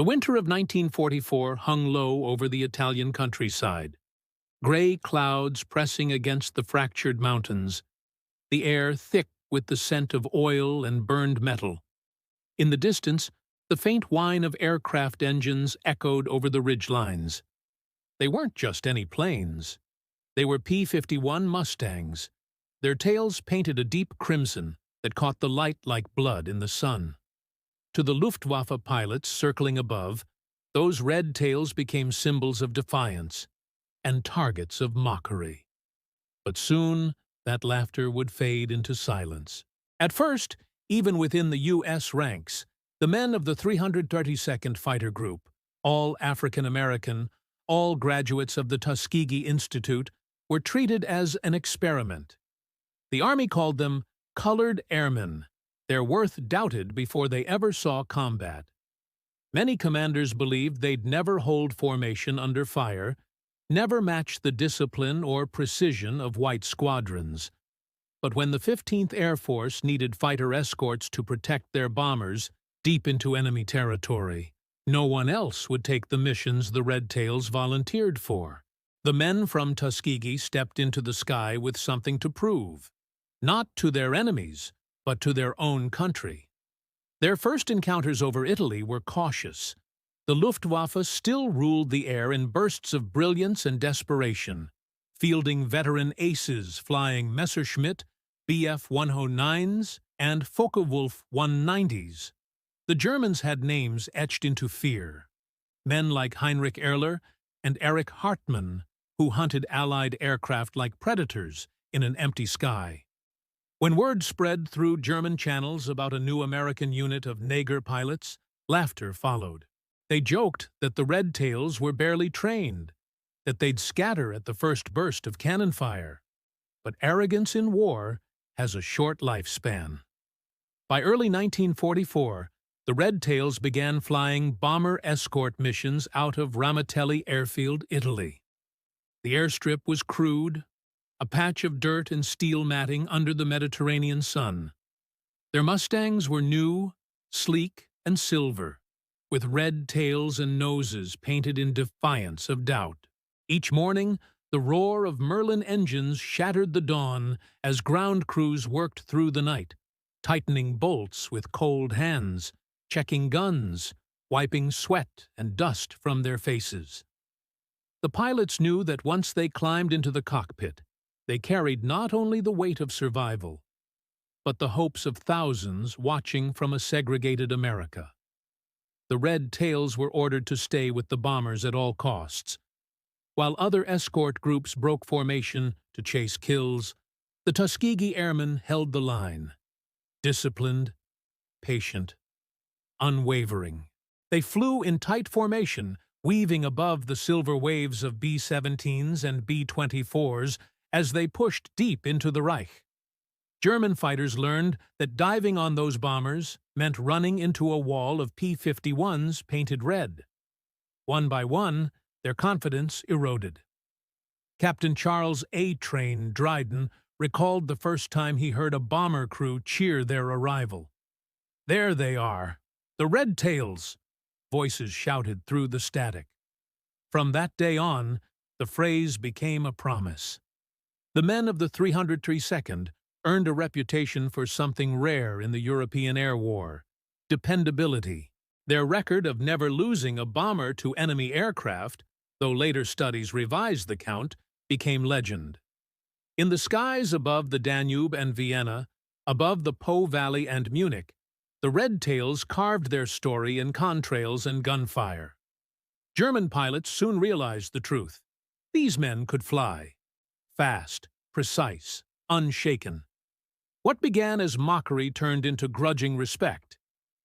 The winter of 1944 hung low over the Italian countryside. Gray clouds pressing against the fractured mountains, the air thick with the scent of oil and burned metal. In the distance, the faint whine of aircraft engines echoed over the ridgelines. They weren't just any planes. They were P-51 Mustangs, their tails painted a deep crimson that caught the light like blood in the sun. To the Luftwaffe pilots circling above, those red tails became symbols of defiance and targets of mockery. But soon, that laughter would fade into silence. At first, even within the U.S. ranks, the men of the 332nd Fighter Group, all African-American, all graduates of the Tuskegee Institute, were treated as an experiment. The Army called them colored airmen, their worth doubted before they ever saw combat. Many commanders believed they'd never hold formation under fire, never match the discipline or precision of white squadrons. But when the 15th Air Force needed fighter escorts to protect their bombers deep into enemy territory, no one else would take the missions the Red Tails volunteered for. The men from Tuskegee stepped into the sky with something to prove, not to their enemies, but to their own country. Their first encounters over Italy were cautious. The Luftwaffe still ruled the air in bursts of brilliance and desperation, fielding veteran aces flying Messerschmitt, Bf-109s, and Focke-Wulf 190s. The Germans had names etched into fear. Men like Heinrich Erler and Erich Hartmann, who hunted Allied aircraft like predators in an empty sky. When word spread through German channels about a new American unit of Nager pilots, laughter followed. They joked that the Red Tails were barely trained, that they'd scatter at the first burst of cannon fire. But arrogance in war has a short lifespan. By early 1944, the Red Tails began flying bomber escort missions out of Ramatelli Airfield, Italy. The airstrip was crude, a patch of dirt and steel matting under the Mediterranean sun. Their Mustangs were new, sleek, and silver, with red tails and noses painted in defiance of doubt. Each morning, the roar of Merlin engines shattered the dawn as ground crews worked through the night, tightening bolts with cold hands, checking guns, wiping sweat and dust from their faces. The pilots knew that once they climbed into the cockpit, they carried not only the weight of survival, but the hopes of thousands watching from a segregated America. The Red Tails were ordered to stay with the bombers at all costs. While other escort groups broke formation to chase kills, the Tuskegee Airmen held the line. Disciplined, patient, unwavering. They flew in tight formation, weaving above the silver waves of B-17s and B-24s as they pushed deep into the Reich. German fighters learned that diving on those bombers meant running into a wall of P-51s painted red. One by one, their confidence eroded. Captain Charles A. Train Dryden recalled the first time he heard a bomber crew cheer their arrival. "There they are, the Red Tails," voices shouted through the static. From that day on, the phrase became a promise. The men of the 332nd earned a reputation for something rare in the European Air War: dependability. Their record of never losing a bomber to enemy aircraft, though later studies revised the count, became legend. In the skies above the Danube and Vienna, above the Po Valley and Munich, the Red Tails carved their story in contrails and gunfire. German pilots soon realized the truth. These men could fly. Fast, precise, unshaken. What began as mockery turned into grudging respect,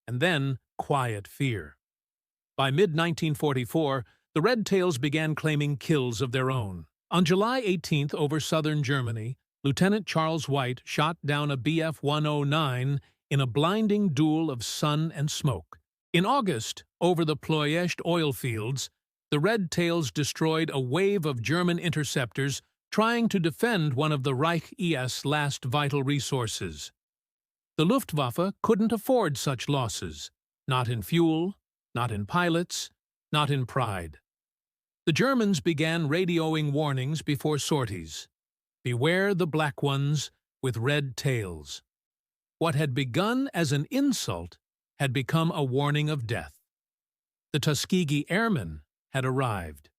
and then quiet fear. By mid-1944, the Red Tails began claiming kills of their own. On July 18th over southern Germany, Lieutenant Charles White shot down a Bf-109 in a blinding duel of sun and smoke. In August, over the Ploiești oil fields, the Red Tails destroyed a wave of German interceptors trying to defend one of the Reich-ES last vital resources. The Luftwaffe couldn't afford such losses, not in fuel, not in pilots, not in pride. The Germans began radioing warnings before sorties. Beware the black ones with red tails. What had begun as an insult had become a warning of death. The Tuskegee Airmen had arrived.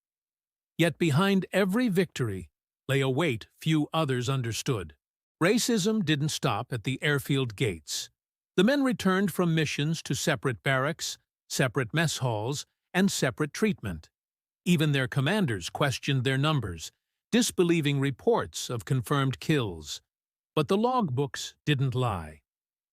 Yet behind every victory lay a weight few others understood. Racism didn't stop at the airfield gates. The men returned from missions to separate barracks, separate mess halls, and separate treatment. Even their commanders questioned their numbers, disbelieving reports of confirmed kills. But the logbooks didn't lie.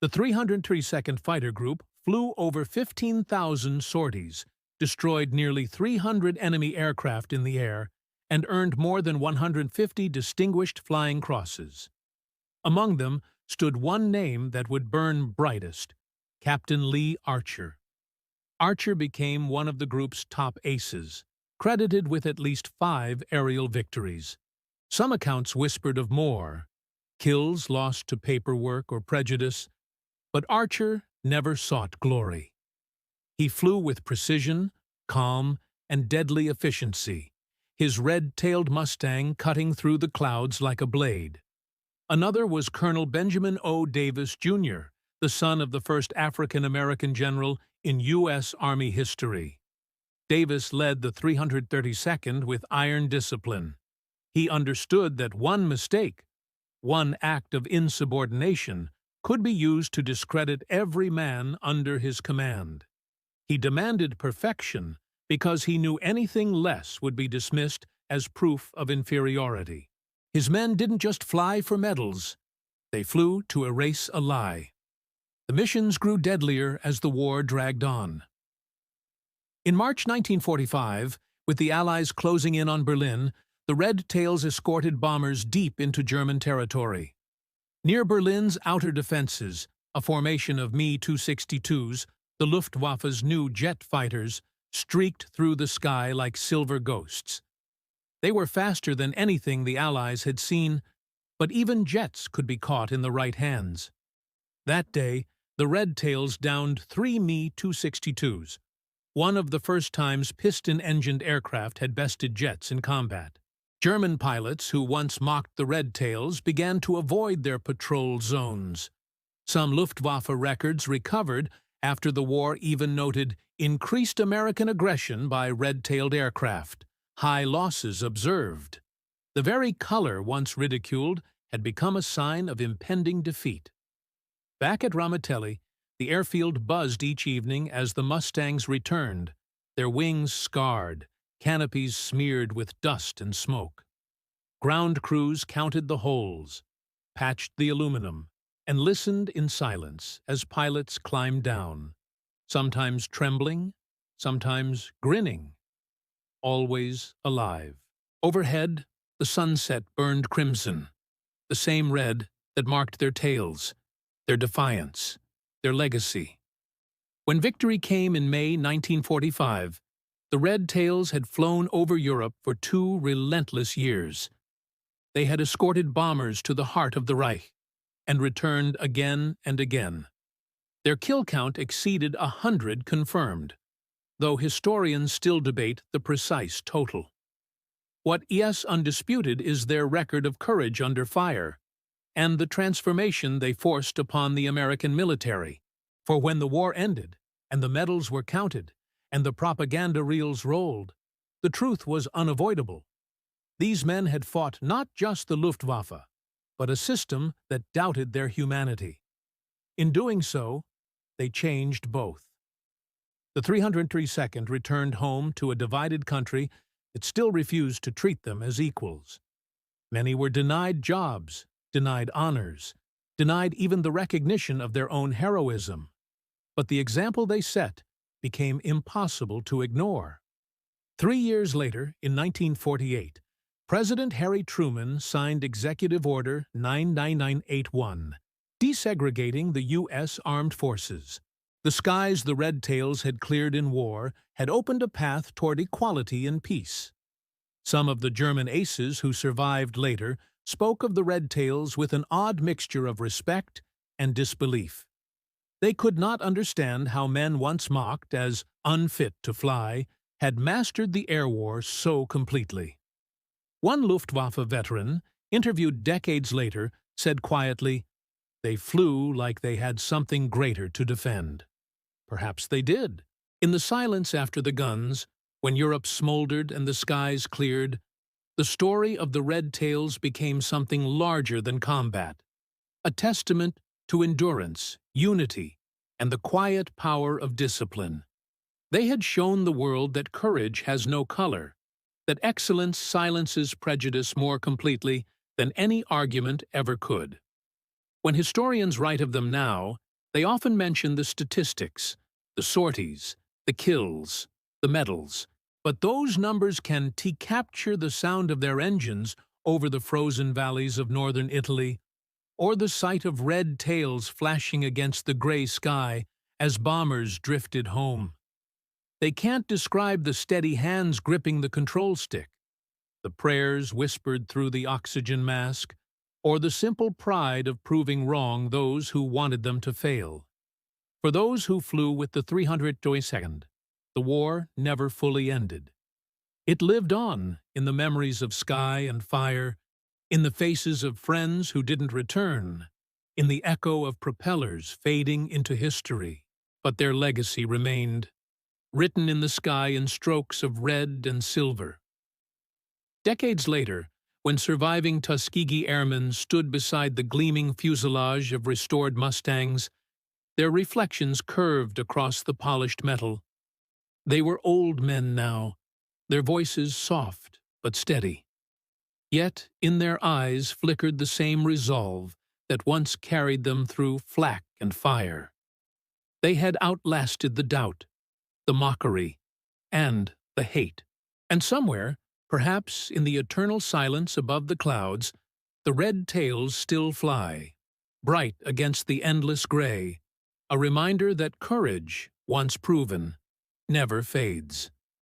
The 332nd Fighter Group flew over 15,000 sorties, destroyed nearly 300 enemy aircraft in the air, and earned more than 150 distinguished flying crosses. Among them stood one name that would burn brightest: Captain Lee Archer. Archer became one of the group's top aces, credited with at least 5 aerial victories. Some accounts whispered of more, kills lost to paperwork or prejudice, but Archer never sought glory. He flew with precision, calm, and deadly efficiency, his red-tailed Mustang cutting through the clouds like a blade. Another was Colonel Benjamin O. Davis, Jr., the son of the first African-American general in U.S. Army history. Davis led the 332nd with iron discipline. He understood that one mistake, one act of insubordination, could be used to discredit every man under his command. He demanded perfection because he knew anything less would be dismissed as proof of inferiority. His men didn't just fly for medals, they flew to erase a lie. The missions grew deadlier as the war dragged on. In March 1945, with the Allies closing in on Berlin, the Red Tails escorted bombers deep into German territory. Near Berlin's outer defenses, a formation of Me-262s, the Luftwaffe's new jet fighters, streaked through the sky like silver ghosts. They were faster than anything the Allies had seen, but even jets could be caught in the right hands. That day, the Red Tails downed 3 Me-262s, one of the first times piston-engined aircraft had bested jets in combat. German pilots who once mocked the Red Tails began to avoid their patrol zones. Some Luftwaffe records recovered after the war even noted increased American aggression by red-tailed aircraft, high losses observed. The very color once ridiculed had become a sign of impending defeat. Back at Ramitelli, the airfield buzzed each evening as the Mustangs returned, their wings scarred, canopies smeared with dust and smoke. Ground crews counted the holes, patched the aluminum, and listened in silence as pilots climbed down, sometimes trembling, sometimes grinning, always alive. Overhead, the sunset burned crimson, the same red that marked their tails, their defiance, their legacy. When victory came in May 1945, the Red Tails had flown over Europe for 2 relentless years. They had escorted bombers to the heart of the Reich and returned again and again. Their kill count exceeded 100 confirmed, though historians still debate the precise total. What is undisputed is their record of courage under fire and the transformation they forced upon the American military. For when the war ended and the medals were counted and the propaganda reels rolled, the truth was unavoidable. These men had fought not just the Luftwaffe, but a system that doubted their humanity. In doing so, they changed both. The 332nd returned home to a divided country that still refused to treat them as equals. Many were denied jobs, denied honors, denied even the recognition of their own heroism. But the example they set became impossible to ignore. 3 years later, in 1948, President Harry Truman signed Executive Order 99981, desegregating the U.S. Armed Forces. The skies the Red Tails had cleared in war had opened a path toward equality and peace. Some of the German aces who survived later spoke of the Red Tails with an odd mixture of respect and disbelief. They could not understand how men once mocked as unfit to fly, had mastered the air war so completely. One Luftwaffe veteran, interviewed decades later, said quietly, "They flew like they had something greater to defend." Perhaps they did. In the silence after the guns, when Europe smoldered and the skies cleared, the story of the Red Tails became something larger than combat, a testament to endurance, unity, and the quiet power of discipline. They had shown the world that courage has no color, that excellence silences prejudice more completely than any argument ever could. When historians write of them now, they often mention the statistics, the sorties, the kills, the medals, but those numbers can capture the sound of their engines over the frozen valleys of northern Italy, or the sight of red tails flashing against the gray sky as bombers drifted home. They can't describe the steady hands gripping the control stick, the prayers whispered through the oxygen mask, or the simple pride of proving wrong those who wanted them to fail. For those who flew with the 302nd, the war never fully ended. It lived on in the memories of sky and fire, in the faces of friends who didn't return, in the echo of propellers fading into history. But their legacy remained, written in the sky in strokes of red and silver. Decades later, when surviving Tuskegee Airmen stood beside the gleaming fuselage of restored Mustangs, their reflections curved across the polished metal. They were old men now, their voices soft but steady. Yet in their eyes flickered the same resolve that once carried them through flak and fire. They had outlasted the doubt, the mockery, and the hate. And somewhere, perhaps in the eternal silence above the clouds, the red tails still fly, bright against the endless gray, a reminder that courage, once proven, never fades.